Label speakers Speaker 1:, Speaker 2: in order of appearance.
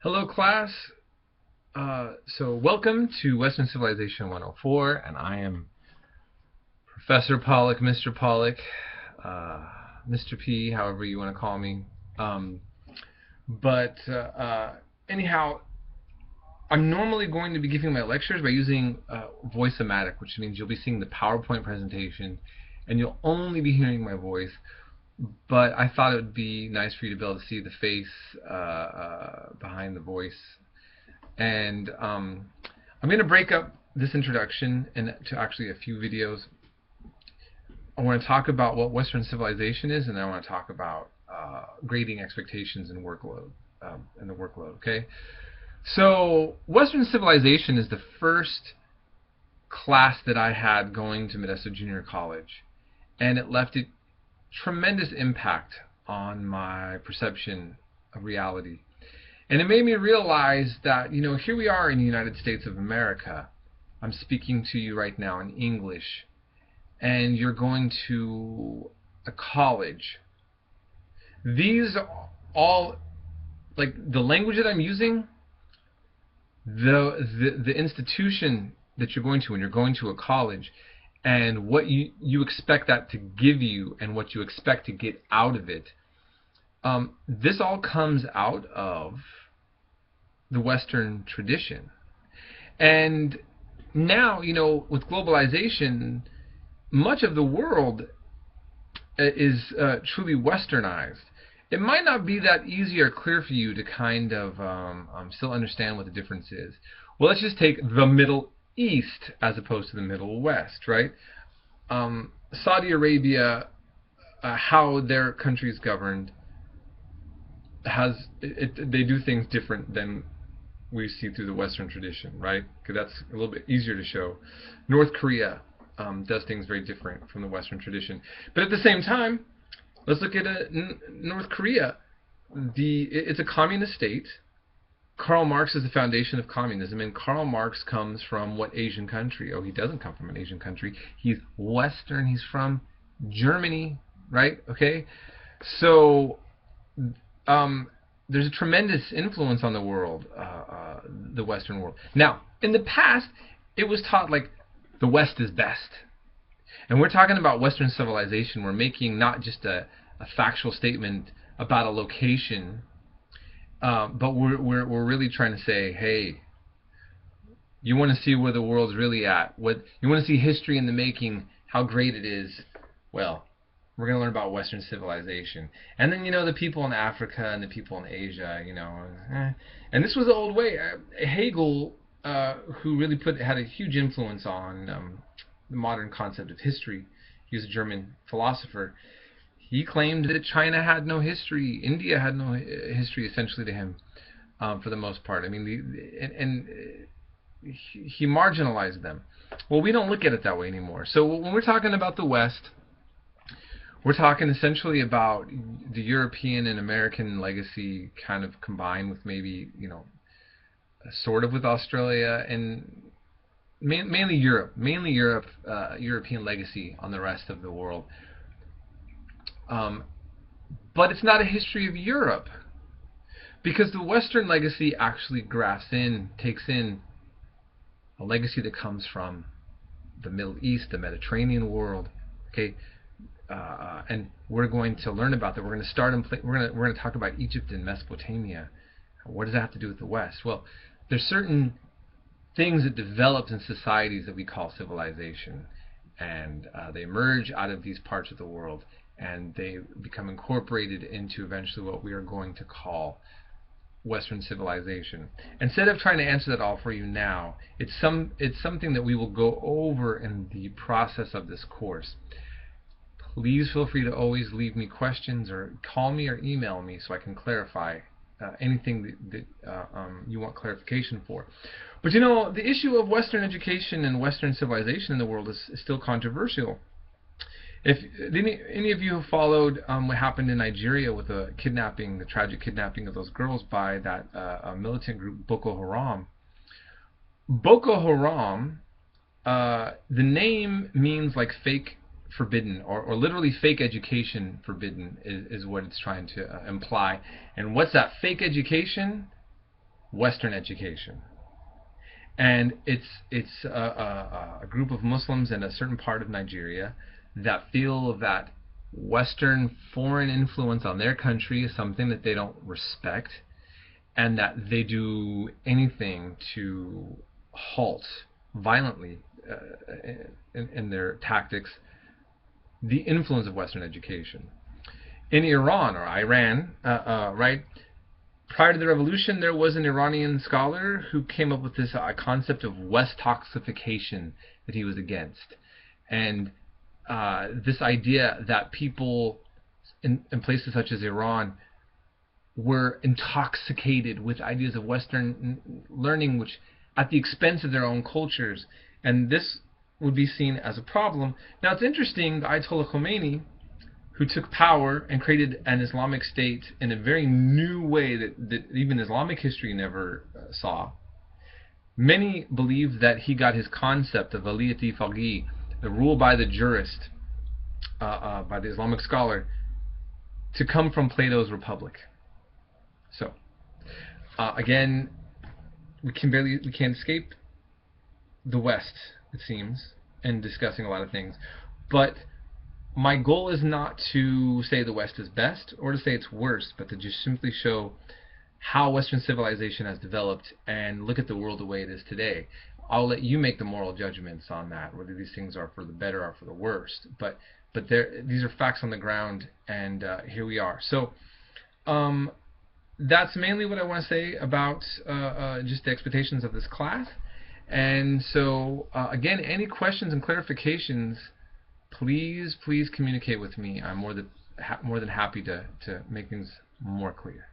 Speaker 1: Hello, class. So welcome to Western Civilization 104, and I am Professor Pollock, Mr. Pollock, Mr. P, however you want to call me. Um, but anyhow, I'm normally going to be giving my lectures by using Voice-O-Matic, which means you'll be seeing the PowerPoint presentation, and you'll only be hearing my voice. But I thought it would be nice for you to be able to see the face behind the voice. And I'm going to break up this introduction into actually a few videos. I want to talk about what Western civilization is, and then I want to talk about grading expectations and workload, and the workload. Okay. So Western civilization is the first class that I had going to Modesto Junior College, and it left a tremendous impact on my perception of reality. And it made me realize that, here we are in the United States of America. I'm speaking to you right now in English, and you're going to a college. These all, like the language that I'm using, the institution that you're going to when you're going to a college, and what you expect that to give you and what you expect to get out of it. This all comes out of the Western tradition. And now, with globalization, much of the world is truly westernized. It might not be that easy or clear for you to kind of still understand what the difference is. Well, let's just take the Middle East as opposed to the Middle West, right? Saudi Arabia, how their country is governed, they do things different than we see through the Western tradition, right? Because that's a little bit easier to show. North Korea does things very different from the Western tradition. But at the same time, let's look at North Korea. It's a communist state. Karl Marx is the foundation of communism, and Karl Marx comes from what Asian country? Oh, he doesn't come from an Asian country. He's Western. He's from Germany, right? Okay, so there's a tremendous influence on the world, the Western world. Now, in the past, it was taught like the West is best, and we're talking about Western civilization. We're making not just a factual statement about a location. But we're really trying to say, hey, you want to see where the world's really at? You want to see history in the making, how great it is? Well, we're going to learn about Western civilization, and then the people in Africa and the people in Asia, and this was the old way. Hegel, who really had a huge influence on the modern concept of history. He was a German philosopher. He claimed that China had no history, India had no history, essentially, to him, for the most part. I mean, he marginalized them. Well, we don't look at it that way anymore. So when we're talking about the West, we're talking essentially about the European and American legacy kind of combined with maybe, sort of with Australia and mainly Europe, European legacy on the rest of the world. But it's not a history of Europe, because the Western legacy actually takes in a legacy that comes from the Middle East, the Mediterranean world. Okay, and we're going to learn about that. We're going to start we're going to talk about Egypt and Mesopotamia. What does that have to do with the West? Well, there's certain things that developed in societies that we call civilization, and they emerge out of these parts of the world, and they become incorporated into eventually what we are going to call Western civilization. Instead of trying to answer that all for you now, it's something that we will go over in the process of this course. Please feel free to always leave me questions, or call me or email me so I can clarify anything that you want clarification for. But the issue of Western education and Western civilization in the world is still controversial. If any of you have followed what happened in Nigeria with the tragic kidnapping of those girls by that militant group Boko Haram. Boko Haram, the name means like fake forbidden, or literally fake education forbidden is what it's trying to imply. And what's that fake education? Western education. And it's a group of Muslims in a certain part of Nigeria that feel that Western foreign influence on their country is something that they don't respect, and that they do anything to halt violently in their tactics the influence of Western education. In Iran or Iran, right? Prior to the revolution, there was an Iranian scholar who came up with this concept of Westoxification that he was against. And this idea that people in places such as Iran were intoxicated with ideas of Western learning, which at the expense of their own cultures. And this would be seen as a problem. Now it's interesting, the Ayatollah Khomeini, who took power and created an Islamic State in a very new way that even Islamic history never saw. Many believe that he got his concept of Aliyati Faqih, the rule by the jurist, by the Islamic scholar, to come from Plato's Republic. So, again, we can't escape the West, it seems, in discussing a lot of things. But my goal is not to say the West is best or to say it's worst, but to just simply show how Western civilization has developed and look at the world the way it is today. I'll let you make the moral judgments on that, whether these things are for the better or for the worst. But these are facts on the ground, and here we are. So that's mainly what I want to say about just the expectations of this class. And so again, any questions and clarifications, please communicate with me. I'm more than happy to make things more clear.